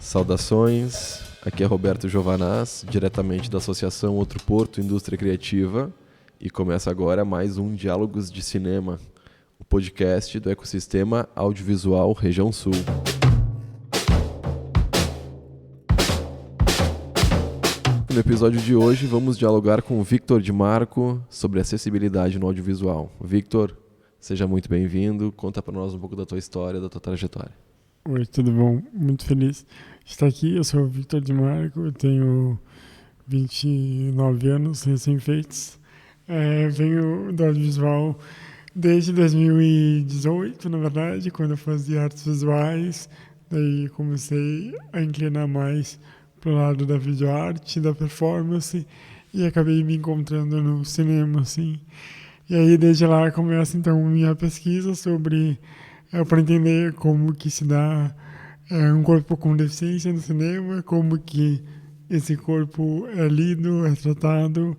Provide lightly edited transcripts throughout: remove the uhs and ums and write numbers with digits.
Saudações, aqui é Roberto Giovanaz, diretamente da Associação Outro Porto Indústria Criativa, e começa agora mais um Diálogos de Cinema, o podcast do ecossistema audiovisual Região Sul. No episódio de hoje vamos dialogar com o Victor Di Marco sobre acessibilidade no audiovisual. Victor, seja muito bem-vindo, conta para nós um pouco da tua história, da tua trajetória. Oi, tudo bom? Muito feliz de estar aqui. Eu sou o Victor Di Marco, eu tenho 29 anos recém-feitos. Venho do audiovisual desde 2018, na verdade, quando eu fazia artes visuais. Daí comecei a inclinar mais para o lado da videoarte, da performance, e acabei me encontrando no cinema, assim. E aí, desde lá, começa, então, minha pesquisa sobre... para entender como que se dá um corpo com deficiência no cinema, como que esse corpo é lido, é tratado,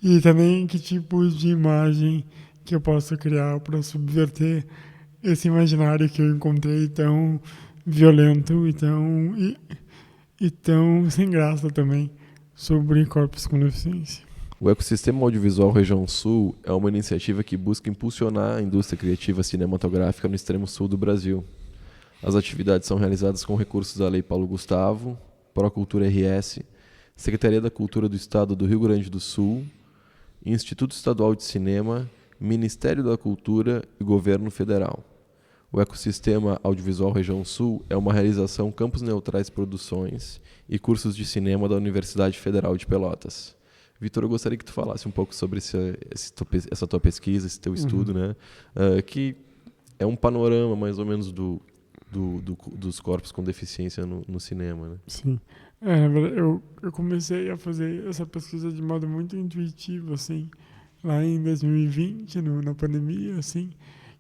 e também que tipo de imagem que eu posso criar para subverter esse imaginário que eu encontrei tão violento e tão sem graça também sobre corpos com deficiência. O Ecossistema Audiovisual Região Sul é uma iniciativa que busca impulsionar a indústria criativa cinematográfica no extremo sul do Brasil. As atividades são realizadas com recursos da Lei Paulo Gustavo, Procultura RS, Secretaria da Cultura do Estado do Rio Grande do Sul, Instituto Estadual de Cinema, Ministério da Cultura e Governo Federal. O Ecossistema Audiovisual Região Sul é uma realização Campos Neutrais Produções e cursos de cinema da Universidade Federal de Pelotas. Vitor, eu gostaria que tu falasse um pouco sobre essa tua pesquisa, esse teu estudo, né? Que é um panorama, mais ou menos, dos corpos com deficiência no cinema, né? Sim. Eu comecei a fazer essa pesquisa de modo muito intuitivo, assim, lá em 2020, na pandemia, assim,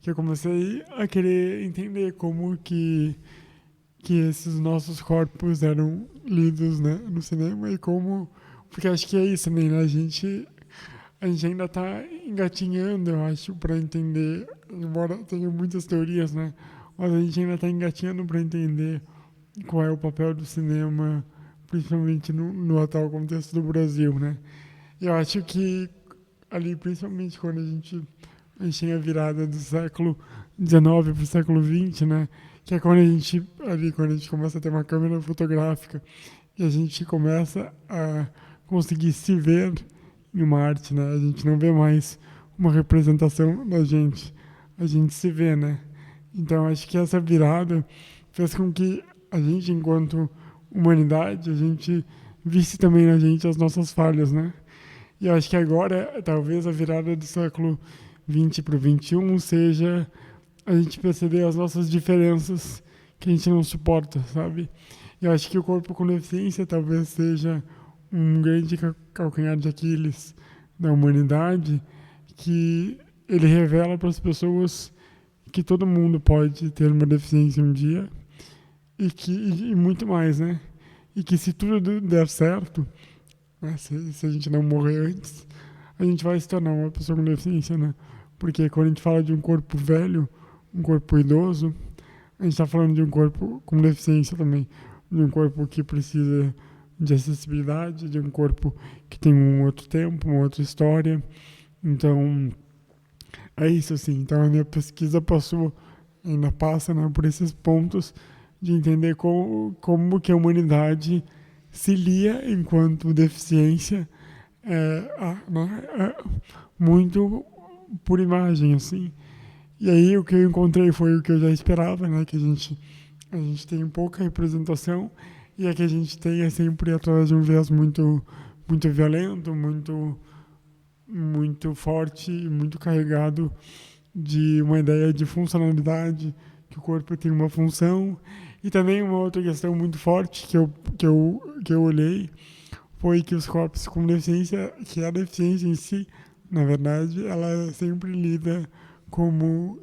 que eu comecei a querer entender como que esses nossos corpos eram lidos, né, no cinema e como... Porque acho que é isso também, né? A gente ainda está engatinhando, eu acho, para entender, embora tenha muitas teorias, né? Mas a gente ainda está engatinhando para entender qual é o papel do cinema, principalmente no atual contexto do Brasil, né? Eu acho que ali, principalmente quando a gente tem a virada do século XIX para o século XX, né? Que é quando a gente começa a ter uma câmera fotográfica e a gente começa a conseguir se ver em uma arte, né? A gente não vê mais uma representação da gente, a gente se vê, né? Então, acho que essa virada fez com que a gente, enquanto humanidade, a gente visse também na gente as nossas falhas, né? E eu acho que agora, talvez a virada do século XX para o XXI seja a gente perceber as nossas diferenças que a gente não suporta, sabe? Eu acho que o corpo com deficiência talvez seja um grande calcanhar de Aquiles da humanidade, que ele revela para as pessoas que todo mundo pode ter uma deficiência um dia e muito mais, né? E que se tudo der certo, né, se a gente não morrer antes, a gente vai se tornar uma pessoa com deficiência, né? Porque quando a gente fala de um corpo velho, um corpo idoso, a gente está falando de um corpo com deficiência também, de um corpo que precisa de acessibilidade, de um corpo que tem um outro tempo, uma outra história. Então, é isso, assim. Então, a minha pesquisa ainda passa, né, por esses pontos de entender como que a humanidade se lia enquanto deficiência, muito por imagem, assim. E aí, o que eu encontrei foi o que eu já esperava, né, que a gente tem pouca representação e é que a gente tem sempre através de um viés muito, muito violento, muito, muito forte, muito carregado de uma ideia de funcionalidade, que o corpo tem uma função. E também uma outra questão muito forte que eu olhei foi que os corpos com deficiência, que a deficiência em si, na verdade, ela é sempre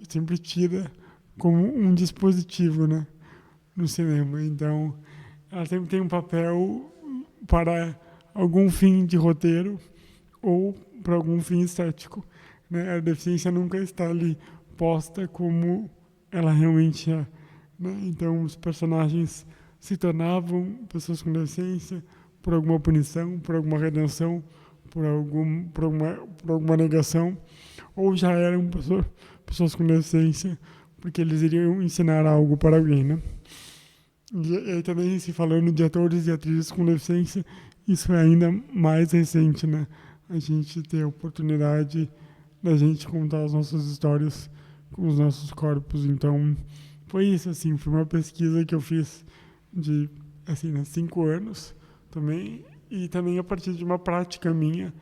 sempre tida como um dispositivo, né, no cinema. Então, ela sempre tem um papel para algum fim de roteiro ou para algum fim estético, né? A deficiência nunca está ali posta como ela realmente é, né? Então, os personagens se tornavam pessoas com deficiência por alguma punição, por alguma redenção, por alguma negação, ou já eram pessoas com deficiência porque eles iriam ensinar algo para alguém, né? E aí também, se falando de atores e atrizes com deficiência, isso é ainda mais recente, né? A gente ter a oportunidade da gente contar as nossas histórias com os nossos corpos. Então, foi isso, assim, foi uma pesquisa que eu fiz de, assim, 5 anos também, e também a partir de uma prática minha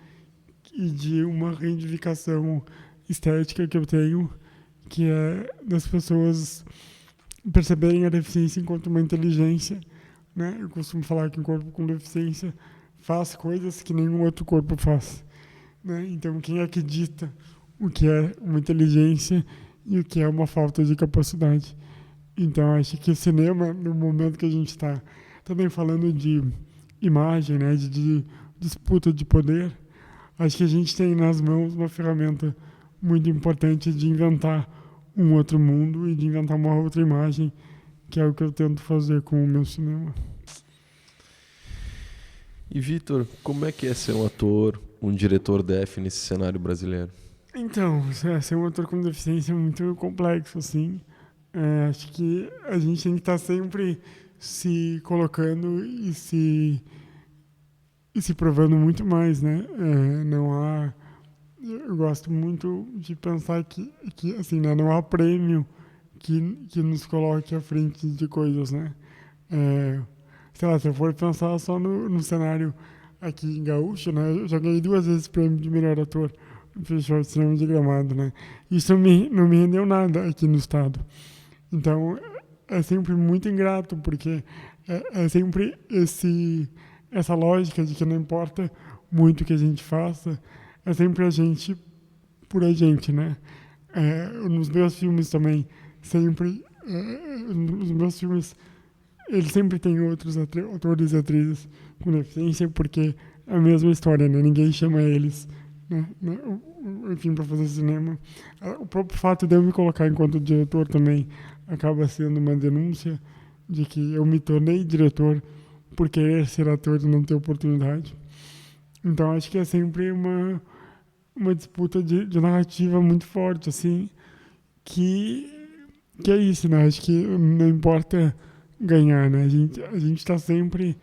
e de uma reivindicação estética que eu tenho, que é das pessoas perceberem a deficiência enquanto uma inteligência, né? Eu costumo falar que um corpo com deficiência faz coisas que nenhum outro corpo faz, né? Então, quem é que dita o que é uma inteligência e o que é uma falta de capacidade? Então, acho que o cinema, no momento que a gente está também falando de imagem, né, de disputa de poder, acho que a gente tem nas mãos uma ferramenta muito importante de inventar um outro mundo e de inventar uma outra imagem, que é o que eu tento fazer com o meu cinema. E, Vitor, como é que é ser um ator, um diretor DEF nesse cenário brasileiro? Então, ser um ator com deficiência é muito complexo, assim. Acho que a gente tem que estar sempre se colocando e se provando muito mais, né? Não há... Eu gosto muito de pensar que assim, né, não há prêmio que nos coloque à frente de coisas, né? Sei lá, se eu for pensar só no cenário aqui em Gaúcho, né? Eu já ganhei 2 vezes prêmio de melhor ator no Festival de Cinema de Gramado, né? Isso não me rendeu nada aqui no estado. Então, é sempre muito ingrato, porque é sempre essa lógica de que não importa muito o que a gente faça, é sempre a gente por a gente, né? Nos meus filmes também, sempre... os meus filmes, eles sempre têm outros atores e atrizes com deficiência, porque é a mesma história, né? Ninguém chama eles, né? Enfim, para fazer cinema. O próprio fato de eu me colocar enquanto diretor também acaba sendo uma denúncia de que eu me tornei diretor por querer ser ator e não ter oportunidade. Então, acho que é sempre uma disputa de narrativa muito forte, assim, que é isso, né? Acho que não importa ganhar, né? A gente está sempre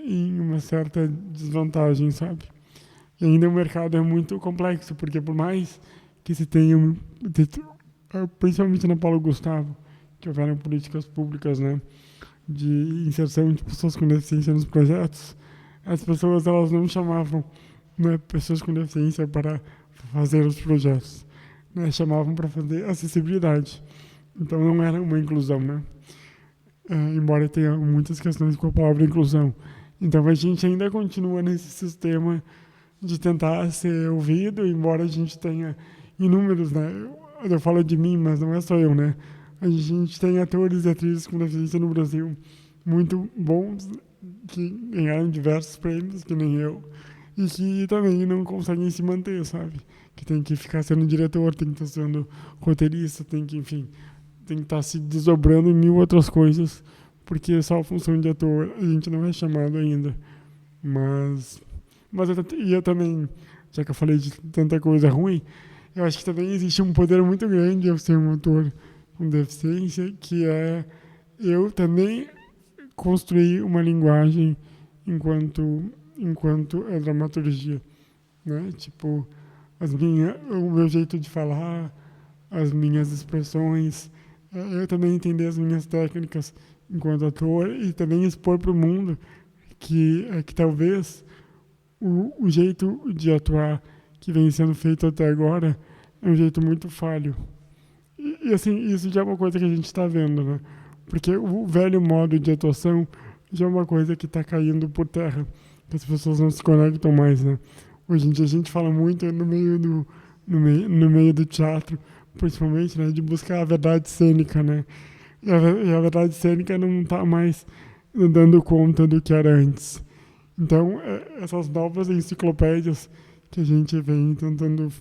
em uma certa desvantagem, sabe? E ainda o mercado é muito complexo, porque por mais que se tenha, principalmente na Paulo Gustavo, que houveram políticas públicas, né, de inserção de pessoas com deficiência nos projetos, as pessoas elas não chamavam, né, pessoas com deficiência para fazer os projetos, né, chamavam para fazer acessibilidade. Então não era uma inclusão, né? Embora tenha muitas questões com a palavra inclusão. Então a gente ainda continua nesse sistema de tentar ser ouvido, embora a gente tenha inúmeros, né? Eu falo de mim, mas não é só eu, né? A gente tem atores e atrizes com deficiência no Brasil muito bons, que ganharam diversos prêmios, que nem eu, e que também não conseguem se manter, sabe? Que tem que ficar sendo diretor, tem que estar sendo roteirista, tem que, enfim, tem que estar se desdobrando em 1000 outras coisas, porque só a função de ator a gente não é chamado ainda. Mas eu também, já que eu falei de tanta coisa ruim, eu acho que também existe um poder muito grande ao ser um ator com deficiência, que é eu também construir uma linguagem enquanto é dramaturgia, né? Tipo, o meu jeito de falar, as minhas expressões, eu também entender as minhas técnicas enquanto ator e também expor para o mundo que talvez o jeito de atuar que vem sendo feito até agora é um jeito muito falho. E assim, isso já é uma coisa que a gente está vendo, né? Porque o velho modo de atuação já é uma coisa que está caindo por terra, que as pessoas não se conectam mais, né? Hoje em dia a gente fala muito no meio do teatro, principalmente, né, de buscar a verdade cênica, né? E a verdade cênica não está mais dando conta do que era antes. Então, essas novas enciclopédias que a gente vem tentando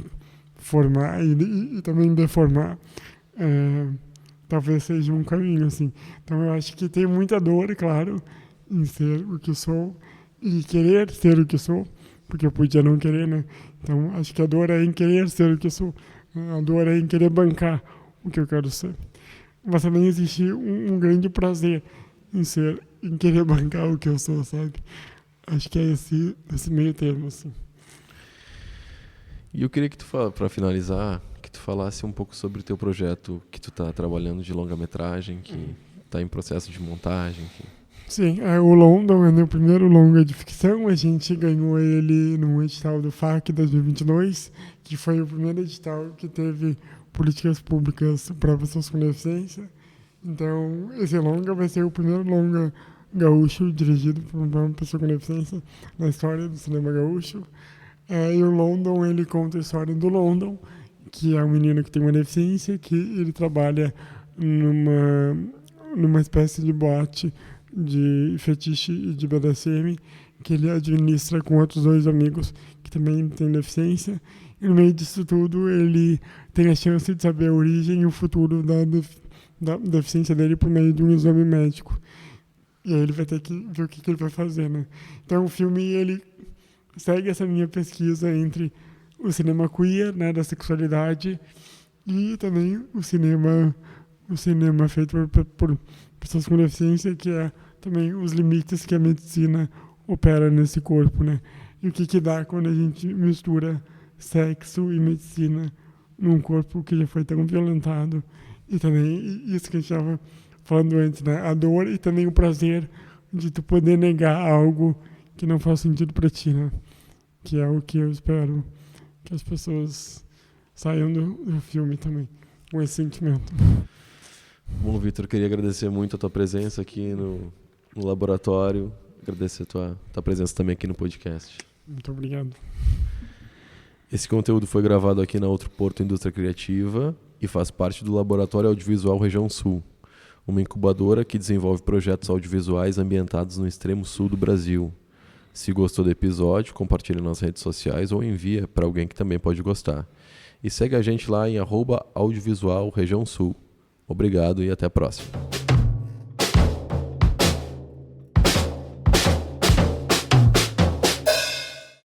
formar e também deformar, talvez seja um caminho, assim. Então eu acho que tem muita dor, claro, em ser o que sou e querer ser o que sou, porque eu podia não querer, né? Então acho que a dor é em querer ser o que sou, a dor é em querer bancar o que eu quero ser. Mas também existe um grande prazer em querer bancar o que eu sou, sabe? Acho que é esse meio termo, assim. E eu queria que tu, para finalizar, que tu falasse um pouco sobre o teu projeto que tu tá trabalhando de longa-metragem, que tá em processo de montagem. Sim, o London é meu primeiro longa de ficção. A gente ganhou ele no edital do FAC 2022, que foi o primeiro edital que teve políticas públicas para pessoas com deficiência. Então, esse longa vai ser o primeiro longa gaúcho dirigido por uma pessoa com deficiência na história do cinema gaúcho. E o London, ele conta a história do London, que é um menino que tem uma deficiência, que ele trabalha numa espécie de boate de fetiche e de BDSM, que ele administra com outros 2 amigos que também têm deficiência. E no meio disso tudo, ele tem a chance de saber a origem e o futuro da deficiência dele por meio de um exame médico. E aí ele vai ter que ver o que ele vai fazer, né? Então o filme, ele segue essa minha pesquisa entre o cinema queer, né, da sexualidade, e também o cinema feito por pessoas com deficiência, que é também os limites que a medicina opera nesse corpo, né? E o que dá quando a gente mistura sexo e medicina num corpo que já foi tão violentado. E também isso que a gente estava falando antes, né? A dor e também o prazer de tu poder negar algo que não faz sentido para ti, né? Que é o que eu espero que as pessoas saiam do filme também, com esse sentimento. Bom, Vitor, queria agradecer muito a tua presença aqui no laboratório, agradecer a tua presença também aqui no podcast. Muito obrigado. Esse conteúdo foi gravado aqui na Outro Porto Indústria Criativa e faz parte do Laboratório Audiovisual Região Sul, uma incubadora que desenvolve projetos audiovisuais ambientados no extremo sul do Brasil. Se gostou do episódio, compartilhe nas redes sociais ou envia para alguém que também pode gostar. E segue a gente lá em @audiovisual Região Sul. Obrigado e até a próxima.